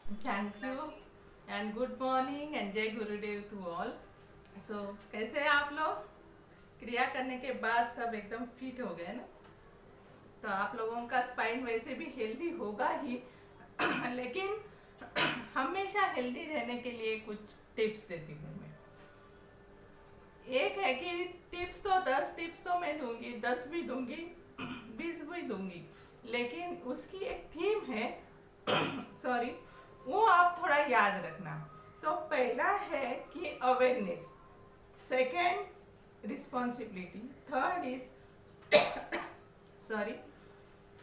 Thank you and good morning and जय गुरुदेव to all. सो कैसे हैं आप लोग? क्रिया करने के बाद सब एकदम फिट हो गए ना? तो आप लोगों का स्पाइन वैसे भी हेल्दी होगा ही लेकिन हमेशा हेल्दी रहने के लिए कुछ टिप्स देती हूँ मैं। एक है कि टिप्स तो 10 टिप्स तो मैं दूंगी, 10 भी दूंगी 20 भी दूंगी, लेकिन उसकी एक थीम है सॉरी, वो आप थोड़ा याद रखना। तो पहला है कि awareness, second responsibility, third is sorry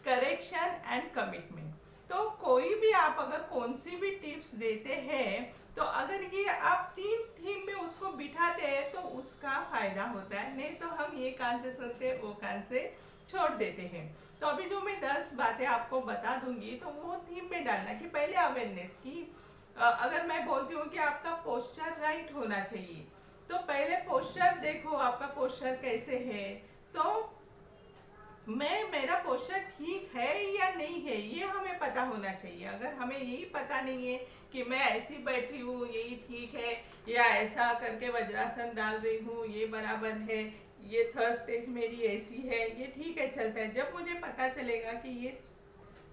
correction and commitment. तो कोई भी आप अगर कौन सी भी टिप्स देते हैं तो अगर ये आप तीन थीम में उसको बिठाते हैं तो उसका फायदा होता है, नहीं तो हम ये कान से सुनते हैं वो कान से छोड़ देते हैं। तो अभी जो मैं 10 बातें आपको बता दूंगी तो वो थीम में डालना कि पहले अवेयरनेस की। अगर मैं बोलती हूँ कि आपका पोस्चर राइट होना चाहिए, तो पहले पोस्चर देखो आपका पोस्चर कैसे है। तो मेरा पोस्चर ठीक है या नहीं है ये हमें पता होना चाहिए। अगर हमें यही पता नहीं है कि मैं ऐसी बैठ रही हूँ यही ठीक है, या ऐसा करके वज्रासन डाल रही हूँ ये बराबर है, ये थर्ड स्टेज मेरी ऐसी है ये ठीक है चलता है, जब मुझे पता चलेगा कि ये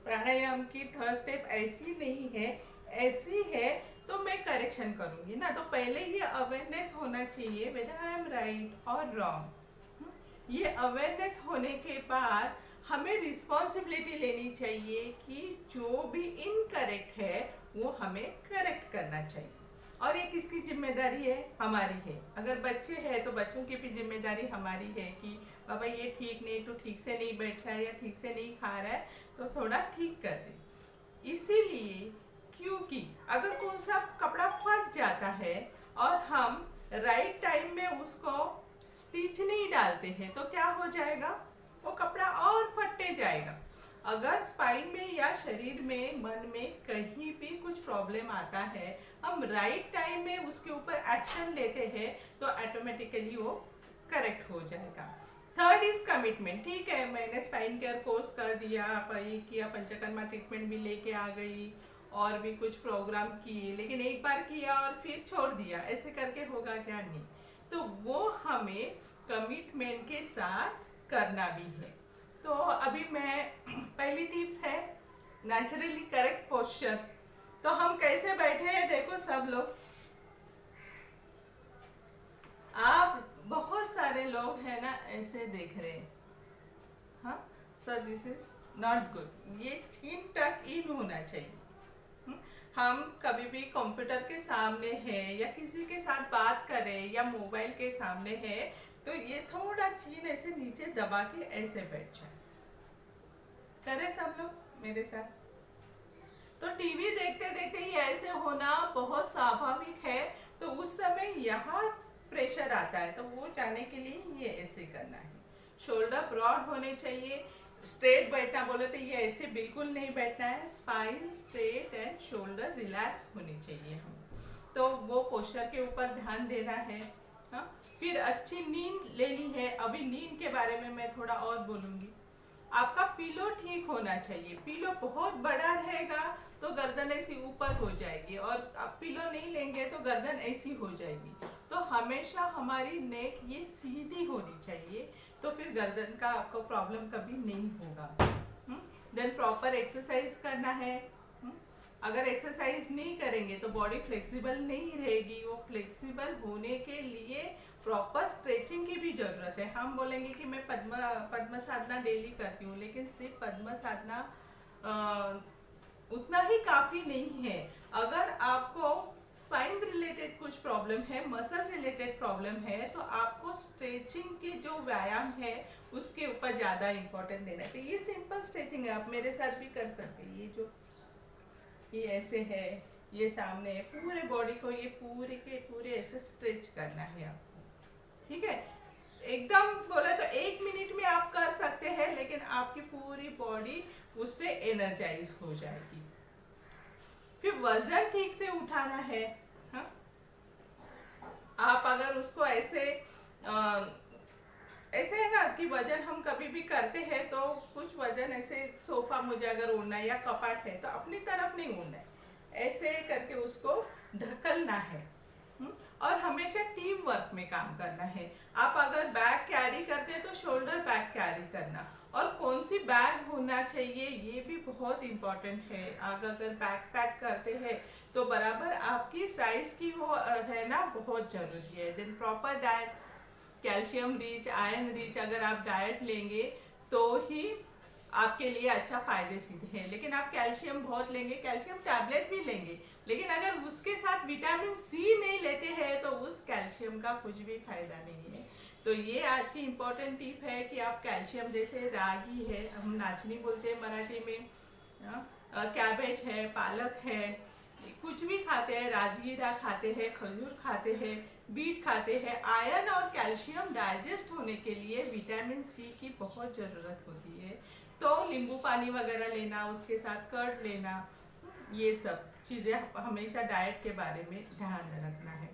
प्राणायाम की थर्ड स्टेप ऐसी नहीं है ऐसी है, तो मैं करेक्शन करूंगी ना। तो पहले ये अवेयरनेस होना चाहिए वेदर आई एम राइट और रॉन्ग। ये अवेयरनेस होने के बाद हमें रिस्पॉन्सिबिलिटी लेनी चाहिए कि जो भी इनकरेक्ट है वो हमें करेक्ट करना चाहिए। और ये किसकी जिम्मेदारी है? हमारी है। अगर बच्चे हैं तो बच्चों की भी जिम्मेदारी हमारी है कि बाबा ये ठीक नहीं, तो ठीक से नहीं बैठ रहा है या ठीक से नहीं खा रहा है, तो थोड़ा ठीक कर दे। इसीलिए क्योंकि अगर कौन सा कपड़ा फट जाता है और हम राइट टाइम में उसको स्टिच नहीं डालते हैं तो क्या हो जाएगा? वो कपड़ा और फटते जाएगा। अगर स्पाइन में या शरीर में मन में कहीं भी कुछ प्रॉब्लम आता है, हम राइट टाइम में उसके ऊपर एक्शन लेते हैं तो ऑटोमेटिकली वो करेक्ट हो जाएगा। Third is commitment. ठीक है, मैंने स्पाइन केयर कोर्स कर दिया, ये किया, पंचकर्मा ट्रीटमेंट भी लेके आ गई और भी कुछ प्रोग्राम किए, लेकिन एक बार किया और फिर छोड़ दिया, ऐसे करके होगा क्या? नहीं। तो वो हमें कमिटमेंट के साथ करना भी है। तो अभी मैं पहली टिप है नेचुरली करेक्ट पोस्चर। तो हम कैसे बैठे हैं देखो सब लोग, आप बहुत सारे लोग हैं ना ऐसे देख रहे हैं। हाँ, so this is not good. ये चीन तक इन होना चाहिए। हम्म, हम कभी भी कंप्यूटर के सामने है या किसी के साथ बात करें या मोबाइल के सामने है तो ये थोड़ा चीन ऐसे नीचे दबा के ऐसे बैठ जाए। करे सब लोग मेरे साथ? तो टीवी देखते देखते ही ऐसे होना बहुत स्वाभाविक है। तो उस समय यहाँ प्रेशर आता है, तो वो जाने के लिए ये ऐसे करना है। शोल्डर ब्रॉड होने चाहिए। स्ट्रेट बैठना बोले तो ये ऐसे बिल्कुल नहीं बैठना है। Spine straight and shoulder relax होनी चाहिए हम। तो वो पोस्चर के ऊपर ध्यान देना है। हाँ, फिर अच्छी नींद लेनी है। अभी नींद के बारे में मैं थोड़ा और बोलूंगी। आपका पिलो ठीक होना चाहिए। पिलो बहुत बड़ा रहेगा तो गर्दन ऐसी ऊपर हो जाएगी, और आप पिलो नहीं लेंगे तो गर्दन ऐसी हो जाएगी। तो हमेशा हमारी नेक ये सीधी होनी चाहिए, तो फिर गर्दन का आपको प्रॉब्लम कभी नहीं होगा। देन प्रॉपर एक्सरसाइज करना है। हम्म, अगर एक्सरसाइज नहीं करेंगे तो बॉडी फ्लेक्सिबल नहीं रहेगी। वो फ्लेक्सिबल होने के लिए प्रॉपर स्ट्रेचिंग की भी जरूरत है। हम बोलेंगे कि मैं पद्म साधना डेली करती हूँ, लेकिन सिर्फ पद्म साधना उतना ही काफी नहीं है। अगर आपको स्पाइन रिलेटेड कुछ प्रॉब्लम है, मसल रिलेटेड प्रॉब्लम है, तो आपको स्ट्रेचिंग के जो व्यायाम है उसके ऊपर ज्यादा इंपॉर्टेंट देना है। तो ये सिंपल स्ट्रेचिंग है, आप मेरे साथ भी कर सकते हैं। ये जो ये ऐसे है, ये सामने है, पूरे बॉडी को ये पूरे के पूरे ऐसे स्ट्रेच करना है आपको। ठीक है, एकदम बोले तो 1 मिनट में आप कर सकते हैं, लेकिन आपकी पूरी बॉडी उससे एनर्जाइज हो जाएगी। फिर वजन ठीक से उठाना है। हाँ? आप अगर उसको ऐसे ऐसे है ना कि वजन हम कभी भी करते हैं तो कुछ वजन ऐसे सोफा मुझे अगर ओढ़ना है या कपाट है तो अपनी तरफ नहीं ओढ़ना है, ऐसे करके उसको ढकलना है। और हमेशा टीम वर्क में काम करना है। आप अगर बैग कैरी करते हैं तो शोल्डर बैग कैरी करना, और कौन सी बैग होना चाहिए ये भी बहुत इंपॉर्टेंट है। आप अगर बैग पैक करते हैं तो बराबर आपकी साइज की वो रहना बहुत जरूरी है। Then proper diet, calcium rich, iron rich अगर आप डाइट लेंगे तो ही आपके लिए अच्छा फायदेशीर है। लेकिन आप कैल्शियम बहुत लेंगे, कैल्शियम टैबलेट भी लेंगे, लेकिन अगर उसके साथ विटामिन सी नहीं लेते हैं तो उस कैल्शियम का कुछ भी फायदा नहीं है। तो ये आज की इम्पोर्टेंट टिप है कि आप कैल्शियम, जैसे रागी है, हम नाचनी बोलते हैं मराठी में, कैबेज है, पालक है, कुछ भी खाते हैं, राजगीरा खाते हैं, खजूर खाते हैं, बीट खाते हैं। आयरन और कैल्शियम डाइजेस्ट होने के लिए विटामिन सी की बहुत ज़रूरत होती है। तो नींबू पानी वगैरह लेना, उसके साथ कर्ड लेना, ये सब चीज़ें हमेशा डाइट के बारे में ध्यान रखना है।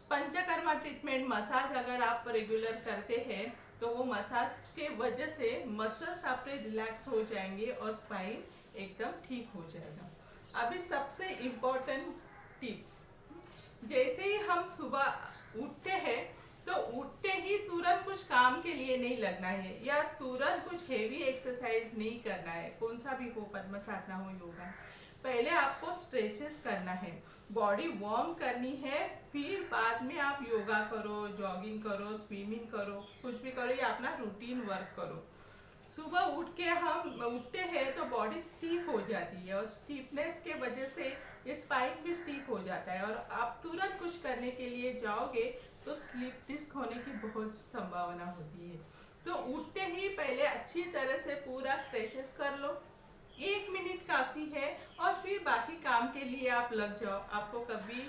पंचकर्मा ट्रीटमेंट, मसाज अगर आप रेगुलर करते हैं तो वो मसाज के वजह से मसल्स आपके रिलैक्स हो जाएंगे और स्पाइन एकदम ठीक हो जाएगा। अभी सबसे इम्पोर्टेंट टिप्स, जैसे ही हम सुबह उठते हैं तो उठते ही तुरंत कुछ काम के लिए नहीं लगना है, या तुरंत कुछ हेवी एक्सरसाइज नहीं करना है, कौन सा भी हो, पद्मासना हो, योगा। पहले आपको स्ट्रेचेस करना है, बॉडी वार्म करनी है, फिर बाद में आप योगा करो, जॉगिंग करो, स्विमिंग करो, कुछ भी करो या अपना रूटीन वर्क करो। सुबह उठ के हम उठते हैं तो बॉडी स्टीफ हो जाती है, और स्टीफनेस के वजह से ये स्पाइन भी स्टीफ हो जाता है, और आप तुरंत कुछ करने के लिए जाओगे तो स्लिप डिस्क होने की बहुत संभावना होती है। तो उठते ही पहले अच्छी तरह से पूरा स्ट्रेचेस कर लो, 1 मिनट काफ़ी है, और फिर बाकी काम के लिए आप लग जाओ, आपको कभी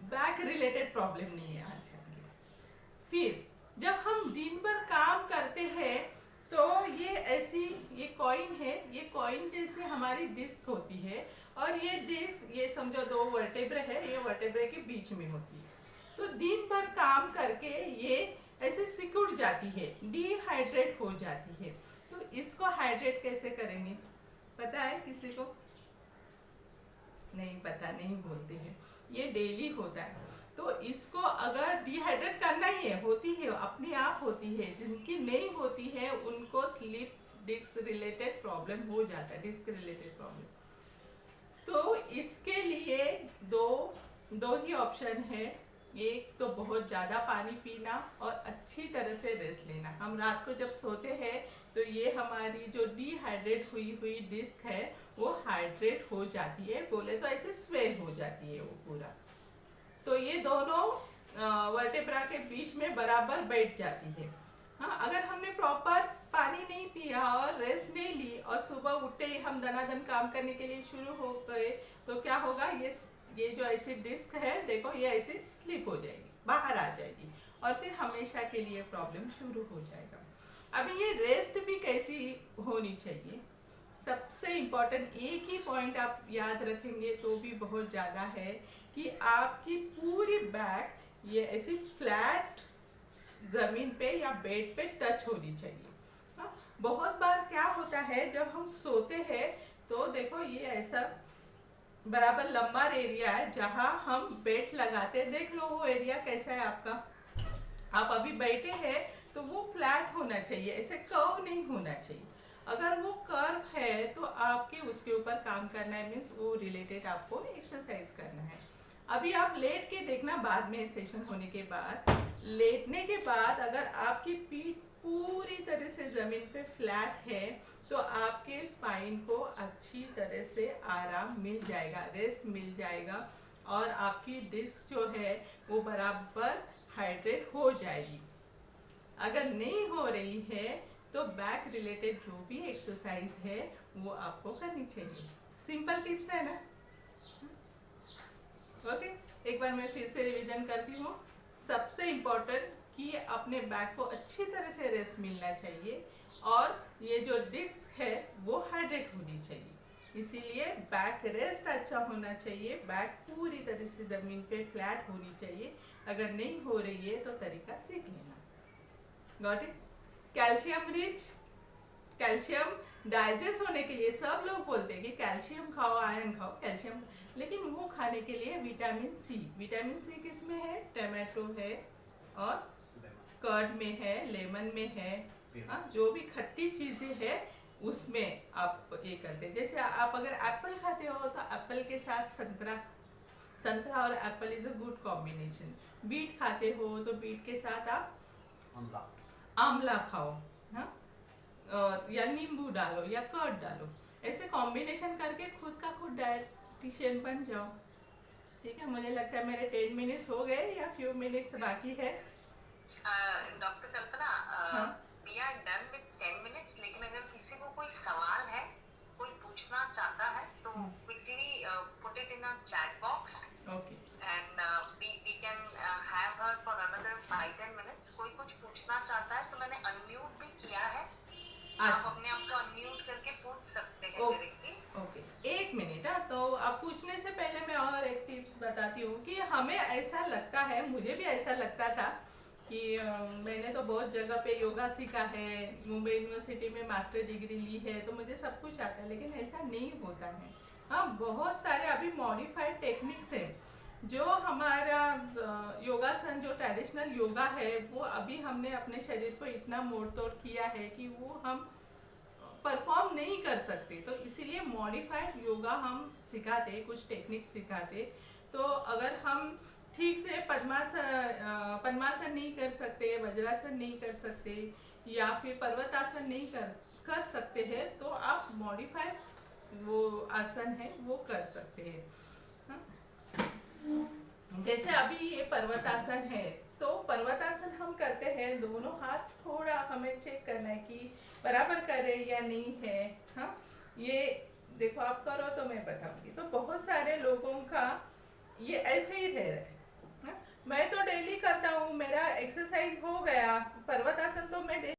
बैक रिलेटेड प्रॉब्लम नहीं है आ जाएंगे। फिर जब हम दिन भर काम करते हैं तो ये ऐसी, ये कॉइन है, ये कॉइन जैसे हमारी डिस्क होती है, और ये डिस्क, ये समझो 2 वर्टेब्रे है, ये वर्टेब्रे के बीच में होती है। तो दिन भर काम करके ये ऐसे सिकुड़ जाती है, डिहाइड्रेट हो जाती है। तो इसको हाइड्रेट कैसे करेंगे, पता है किसी को? नहीं पता, नहीं बोलते हैं, ये डेली होता है। तो इसको अगर डिहाइड्रेट करना ही है, होती है अपने आप होती है, जिनकी नहीं होती है उनको स्लीप डिस्क रिलेटेड प्रॉब्लम हो जाता है, डिस्क रिलेटेड प्रॉब्लम। तो इसके लिए दो ही ऑप्शन है। एक तो बहुत ज़्यादा पानी पीना और अच्छी तरह से रेस्ट लेना। हम रात को जब सोते हैं तो ये हमारी जो डिहाइड्रेट हुई डिस्क है वो हाइड्रेट हो जाती है, बोले तो ऐसे स्वेल हो जाती है वो पूरा। तो ये दोनों वर्टेब्रा के बीच में बराबर बैठ जाती है। हाँ, अगर हमने प्रॉपर पानी नहीं पिया और रेस्ट नहीं ली और सुबह उठते ही हम दनादन काम करने के लिए शुरू हो गए तो क्या होगा, ये जो ऐसी डिस्क है देखो, ये ऐसे स्लिप हो जाएगी, बाहर आ जाएगी, और फिर हमेशा के लिए प्रॉब्लम शुरू हो जाएगा। अभी ये रेस्ट भी कैसी होनी चाहिए, सबसे इम्पोर्टेंट एक ही पॉइंट आप याद रखेंगे तो भी बहुत ज़्यादा है कि आपकी पूरी बैक ये ऐसी फ्लैट ज़मीन पे या बेड पे टच होनी चाहिए। हाँ, बहुत बार क्या होता है जब हम सोते हैं तो देखो ये ऐसा बराबर लंबा एरिया है जहाँ हम बेड लगाते हैं, देख लो वो एरिया कैसा है आपका। आप अभी बैठे हैं तो वो फ्लैट होना चाहिए, ऐसे कर्व नहीं होना चाहिए। अगर वो कर्व है तो आपके उसके ऊपर काम करना है, मीन्स वो रिलेटेड आपको एक्सरसाइज करना है। अभी आप लेट के देखना, बाद में सेशन होने के बाद, लेटने के बाद अगर आपकी पीठ पूरी तरह से ज़मीन पे फ्लैट है तो आपके स्पाइन को अच्छी तरह से आराम मिल जाएगा, रेस्ट मिल जाएगा, और आपकी डिस्क जो है वो बराबर हाइड्रेट हो जाएगी। अगर नहीं हो रही है तो बैक रिलेटेड जो भी एक्सरसाइज है वो आपको करनी चाहिए। सिंपल टिप्स है ना। ओके, एक बार मैं फिर से रिवीजन करती हूँ। सबसे इम्पोर्टेंट कि अपने बैक को अच्छी तरह से रेस्ट मिलना चाहिए, और ये जो डिस्क है वो हाइड्रेट होनी चाहिए, इसीलिए बैक रेस्ट अच्छा होना चाहिए, बैक पूरी तरह से ज़मीन पे फ्लैट होनी चाहिए। अगर नहीं हो रही है तो तरीका सीख लेना। Got it? Calcium rich, calcium digest होने के लिए सब लोग बोलते हैं कि कैल्शियम खाओ, आयरन खाओ, कैल्शियम, लेकिन वो खाने के लिए विटामिन सी किस में है? टमाटो है, और कर्ड में है, लेमन में है, हाँ, जो भी खट्टी चीजें है उसमें आप ये करते हैं। जैसे आप अगर एप्पल खाते हो तो एप्पल के साथ संतरा और apple is a good combination. Beet खाते हो तो बीट के साथ आप आंवला खाओ, हाँ, या नींबू डालो या कर्ड डालो, ऐसे कॉम्बिनेशन करके खुद का खुद डाइटिशियन बन जाओ। ठीक है, मुझे लगता है मेरे 10 मिनट्स हो गए या फ्यू मिनट्स बाकी है। डॉक्टर कल्पना, हाँ, we are done with 10 minutes, लेकिन अगर किसी को कोई सवाल है, कोई पूछना चाहता है, तो quickly put it in a chat box okay, and we can have her for another 5-10 minutes. कोई कुछ पूछना चाहता है तो मैंने अनम्यूट भी किया है, आप अच्छा, अपने आप को अनम्यूट करके पूछ सकते हैं ओके, डायरेक्टली। ओके, एक मिनट। हाँ, तो आप पूछने से पहले मैं और एक टिप्स बताती हूँ कि हमें ऐसा लगता है, मुझे भी ऐसा लगता था कि मैंने तो बहुत जगह पे योगा सीखा है, मुंबई यूनिवर्सिटी में मास्टर डिग्री ली है, तो मुझे सब कुछ आता है, लेकिन ऐसा नहीं होता है। हाँ, बहुत सारे अभी मॉडिफाइड टेक्निक्स हैं जो हमारा योगासन, जो ट्रेडिशनल योगा है, वो अभी हमने अपने शरीर को इतना मोड़ तोड़ किया है कि वो हम परफॉर्म नहीं कर सकते, तो इसीलिए मॉडिफाइड योगा हम सिखाते, कुछ टेक्निक सिखाते। तो अगर हम ठीक से पद्मासन नहीं कर सकते, वज्रासन नहीं कर सकते, या फिर पर्वतासन नहीं कर सकते हैं, तो आप मॉडिफाइड वो आसन है वो कर सकते हैं। हाँ? जैसे अभी ये पर्वतासन है, तो पर्वतासन हम करते हैं, दोनों हाथ थोड़ा हमें चेक करना है कि बराबर कर रहे या नहीं है। हाँ, ये देखो, आप करो तो मैं बताऊंगी। तो बहुत सारे लोगों का ये ऐसे ही रह रहा है। हाँ? मैं तो डेली करता हूँ, मेरा एक्सरसाइज हो गया, पर्वतासन तो मैं डेली